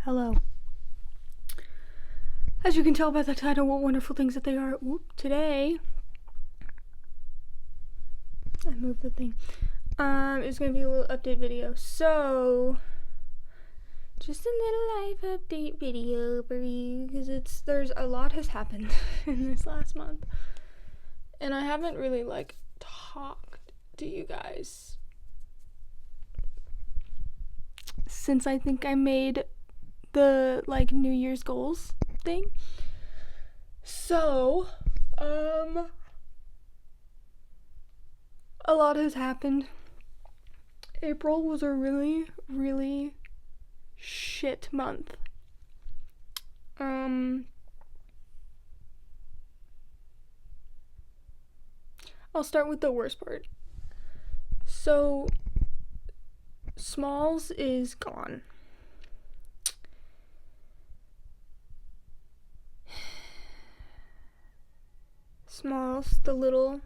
Hello. As you can tell by the title, what wonderful things that they are. Today, I moved the thing. It's gonna be a little update video. So, just a little life update video for you, because there's a lot has happened in this last month. And I haven't really, talked to you guys since I think I made the, New Year's goals thing. So, a lot has happened. April was a really, really shit month. I'll start with the worst part. So, Smalls is gone. Smalls, the little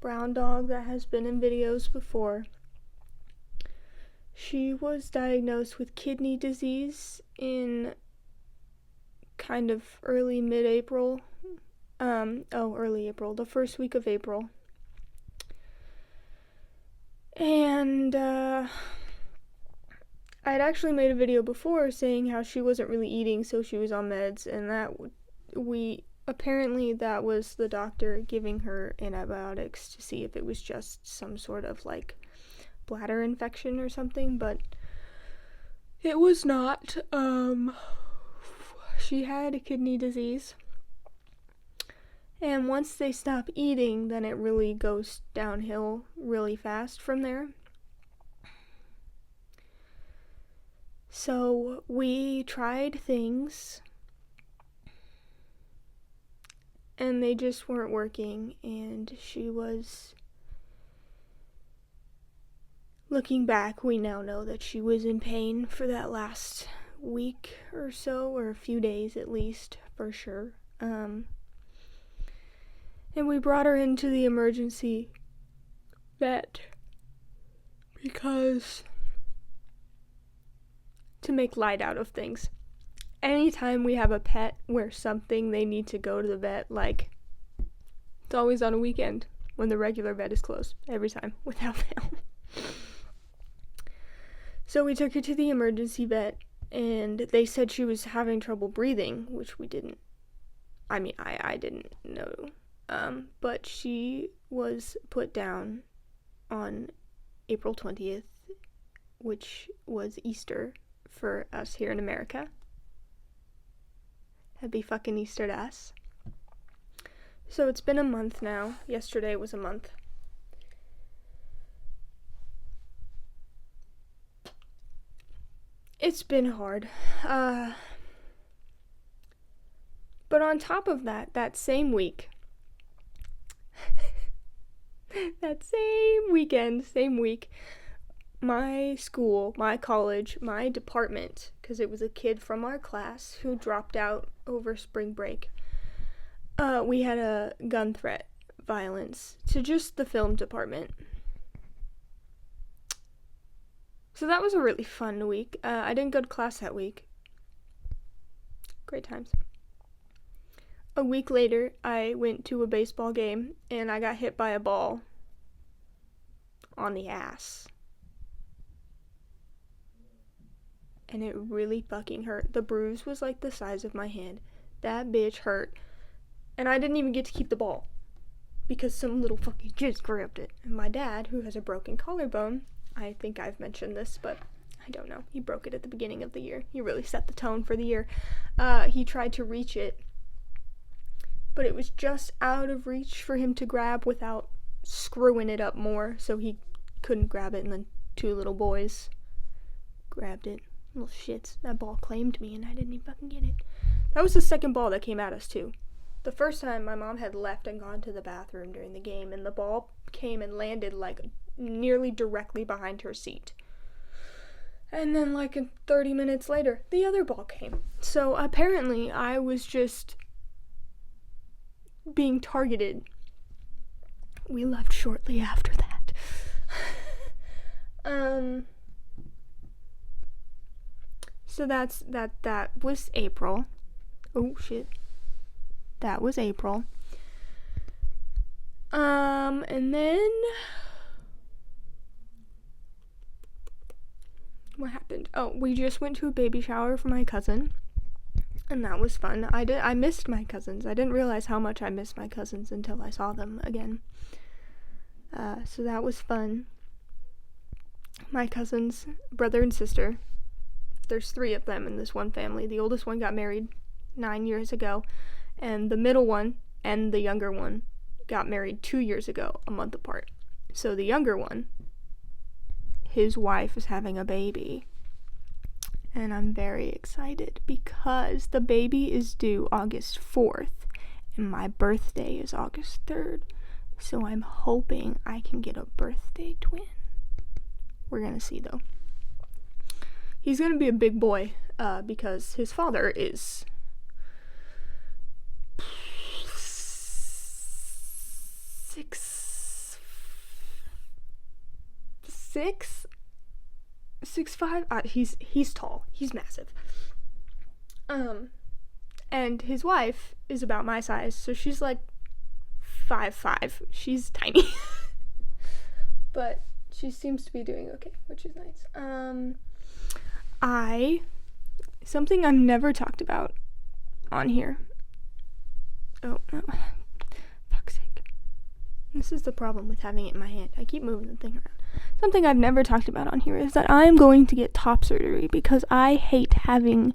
brown dog that has been in videos before. She was diagnosed with kidney disease in kind of early mid-April. Early April, the first week of April. And I'd actually made a video before saying how she wasn't really eating, so she was on meds, and apparently that was the doctor giving her antibiotics to see if it was just some sort of bladder infection or something, but it was not. She had kidney disease. And once they stop eating, then it really goes downhill really fast from there. So we tried things, and they just weren't working, and she was... Looking back, we now know that she was in pain for that last week or so, or a few days at least, for sure. And we brought her into the emergency vet because to make light out of things. Anytime we have a pet where they need to go to the vet, it's always on a weekend when the regular vet is closed. Every time, without fail. So we took her to the emergency vet, and they said she was having trouble breathing, which we didn't. I mean, I didn't know. But she was put down on April 20th, which was Easter for us here in America. Happy fucking Easter to us. So it's been a month now. Yesterday was a month. It's been hard. But on top of that same week, that same week, my school, my college, my department, because it was a kid from our class who dropped out over spring break, we had a gun threat violence to just the film department. So that was a really fun week. I didn't go to class that week. Great times. A week later, I went to a baseball game, and I got hit by a ball on the ass. And it really fucking hurt. The bruise was the size of my hand. That bitch hurt. And I didn't even get to keep the ball because some little fucking kids grabbed it. And my dad, who has a broken collarbone, I think I've mentioned this, but I don't know. He broke it at the beginning of the year. He really set the tone for the year. He tried to reach it, but it was just out of reach for him to grab without screwing it up more, so he couldn't grab it, and then two little boys grabbed it. Little shits. That ball claimed me, and I didn't even fucking get it. That was the second ball that came at us, too. The first time, my mom had left and gone to the bathroom during the game, and the ball came and landed, nearly directly behind her seat. And then, 30 minutes later, the other ball came. So, apparently, I was just being targeted. We left shortly after that. So that was April. Oh shit. That was April. And then what happened? Oh, we just went to a baby shower for my cousin, and that was fun. I missed my cousins. I didn't realize how much I missed my cousins until I saw them again. So that was fun. My cousins, brother and sister, there's 3 of them in this one family. The oldest one got married 9 years ago, and the middle one and the younger one got married 2 years ago, a month apart. So the younger one, his wife is having a baby, and I'm very excited because the baby is due August 4th, and my birthday is August 3rd, so I'm hoping I can get a birthday twin. We're gonna see, though. He's gonna be a big boy, because his father is 6'5". He's tall. He's massive. And his wife is about my size, so she's like 5'5". She's tiny. But she seems to be doing okay, which is nice. Something I've never talked about on here. Oh, no. Fuck's sake. This is the problem with having it in my hand. I keep moving the thing around. Something I've never talked about on here is that I am going to get top surgery because I hate having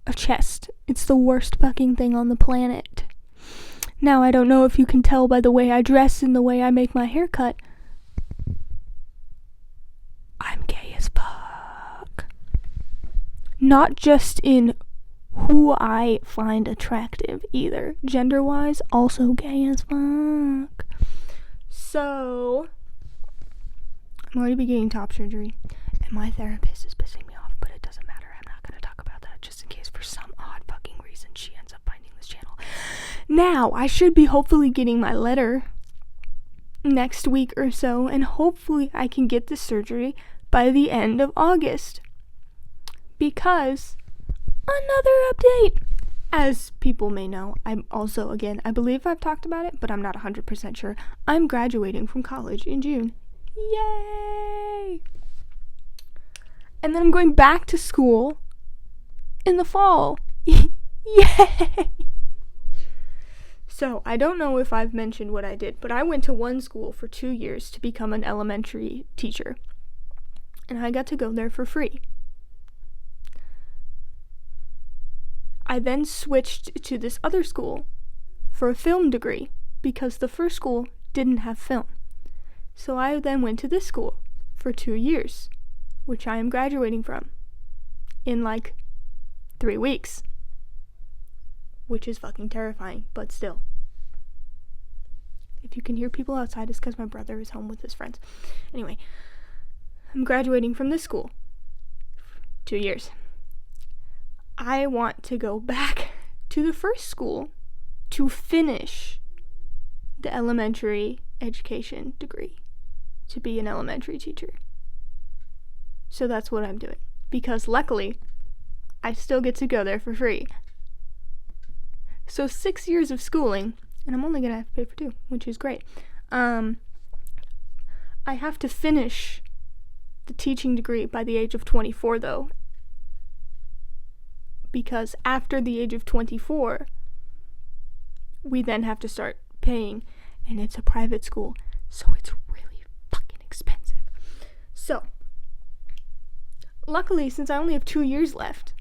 a chest. It's the worst fucking thing on the planet. Now, I don't know if you can tell by the way I dress and the way I make my hair cut. I'm gay as fuck. Not just in who I find attractive either. Gender-wise, also gay as fuck. So, I'm already getting top surgery, and my therapist is pissing me off, but it doesn't matter. I'm not going to talk about that just in case for some odd fucking reason she ends up finding this channel. Now, I should be hopefully getting my letter next week or so, and hopefully I can get this surgery by the end of August. Because, another update! As people may know, I'm also, again, I believe I've talked about it, but I'm not 100% sure. I'm graduating from college in June. Yay! And then I'm going back to school in the fall. Yay! So, I don't know if I've mentioned what I did, but I went to one school for 2 years to become an elementary teacher. And I got to go there for free. I then switched to this other school for a film degree because the first school didn't have film. So I then went to this school for 2 years, which I am graduating from in like 3 weeks, which is fucking terrifying, but still. If you can hear people outside, it's because my brother is home with his friends. Anyway, I'm graduating from this school. 2 years. I want to go back to the first school to finish the elementary education degree, to be an elementary teacher. So that's what I'm doing. Because luckily, I still get to go there for free. So 6 years of schooling, and I'm only going to have to pay for 2, which is great. I have to finish the teaching degree by the age of 24, though. Because after the age of 24, we then have to start paying, and it's a private school, so it's really fucking expensive. So, luckily, since I only have 2 years left,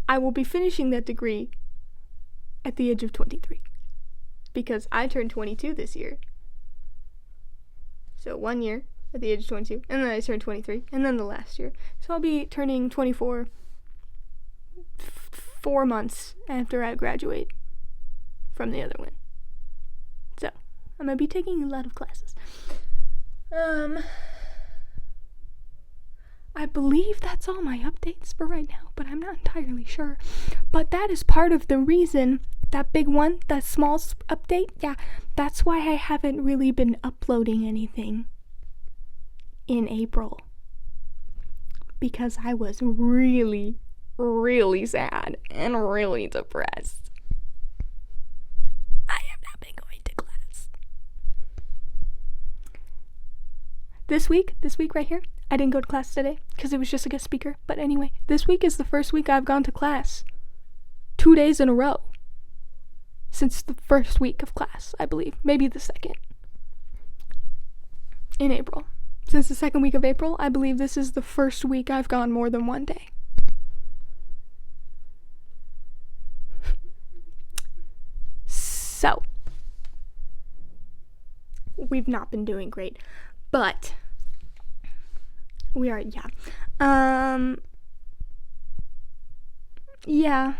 I will be finishing that degree at the age of 23, because I turned 22 this year. So 1 year at the age of 22, and then I turned 23, and then the last year. So I'll be turning 24 4 months after I graduate from the other one. So, I'm gonna be taking a lot of classes. I believe that's all my updates for right now, but I'm not entirely sure. But that is part of the reason, that big one, that small update, yeah, that's why I haven't really been uploading anything in April because I was really, really sad and really depressed. I have not been going to class. This week right here, I didn't go to class today because it was just a guest speaker. But anyway, this week is the first week I've gone to class. 2 days in a row. Since the first week of class, I believe. Maybe the second. In April. Since the second week of April, I believe this is the first week I've gone more than one day. So, we've not been doing great. But, we are, Yeah.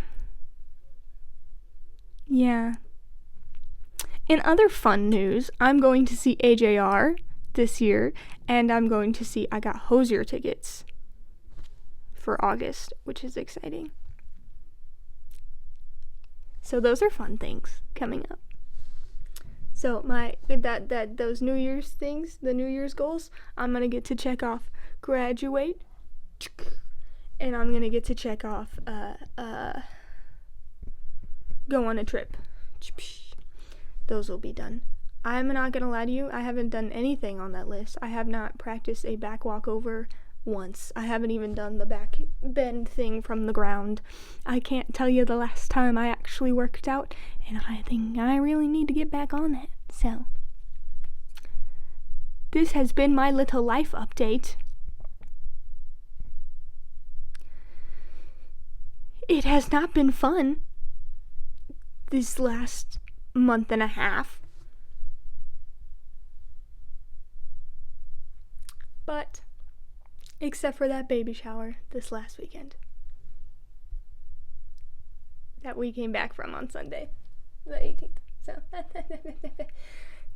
In other fun news, I'm going to see AJR this year, and I'm going to see I Got Hosier tickets for August, which is exciting. So those are fun things coming up. So those New Year's things, the New Year's goals, I'm gonna get to check off graduate, and I'm gonna get to check off go on a trip. Those will be done. I'm not gonna lie to you, I haven't done anything on that list. I have not practiced a back walkover once. I haven't even done the back bend thing from the ground. I can't tell you the last time I actually worked out, and I think I really need to get back on that. So, this has been my little life update. It has not been fun this last month and a half. But, except for that baby shower this last weekend that we came back from on Sunday, the 18th. So,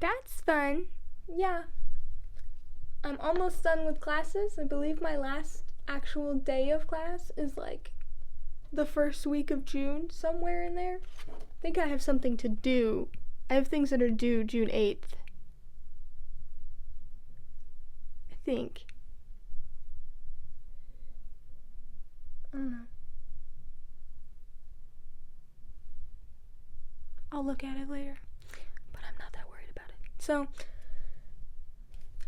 that's fun. Yeah. I'm almost done with classes. I believe my last actual day of class is like the first week of June, somewhere in there. I think I have something to do. I have things that are due June 8th. I think. I don't know. I'll look at it later. But I'm not that worried about it. So,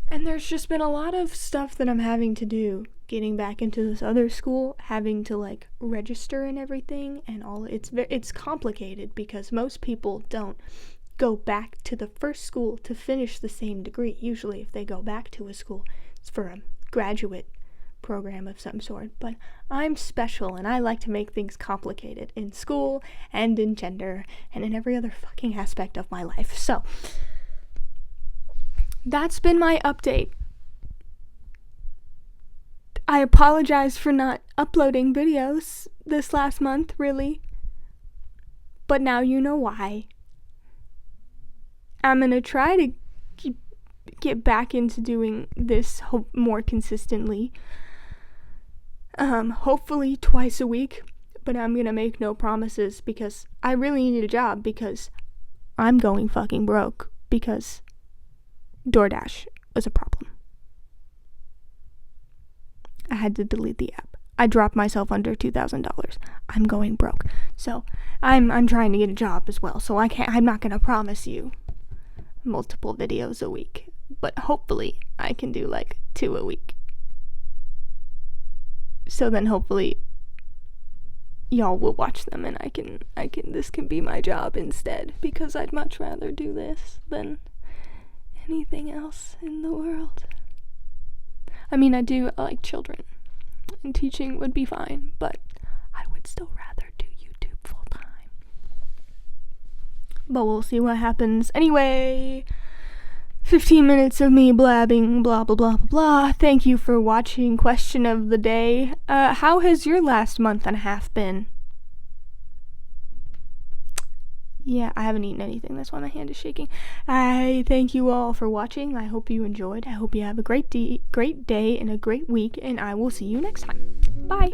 and there's just been a lot of stuff that I'm having to do. Getting back into this other school, having to like register and everything, and all. It's complicated because most people don't go back to the first school to finish the same degree. Usually if they go back to a school, it's for a graduate program of some sort. But I'm special and I like to make things complicated in school and in gender and in every other fucking aspect of my life. So that's been my update. I apologize for not uploading videos this last month, really. But now you know why. I'm gonna try to get back into doing this more consistently. Hopefully twice a week. But I'm gonna make no promises because I really need a job because I'm going fucking broke because DoorDash was a problem. I had to delete the app. I dropped myself under $2,000. I'm going broke. So I'm trying to get a job as well. So I'm not gonna promise you multiple videos a week. But hopefully I can do like 2 a week. So then hopefully y'all will watch them and this can be my job instead, because I'd much rather do this than anything else in the world. I mean, I do like children, and teaching would be fine, but I would still rather do YouTube full time. But we'll see what happens. Anyway, 15 minutes of me blabbing, blah, blah, blah, blah, blah. Thank you for watching. Question of the day. How has your last month and a half been? Yeah, I haven't eaten anything. That's why my hand is shaking. I thank you all for watching. I hope you enjoyed. I hope you have a great day and a great week, and I will see you next time. Bye.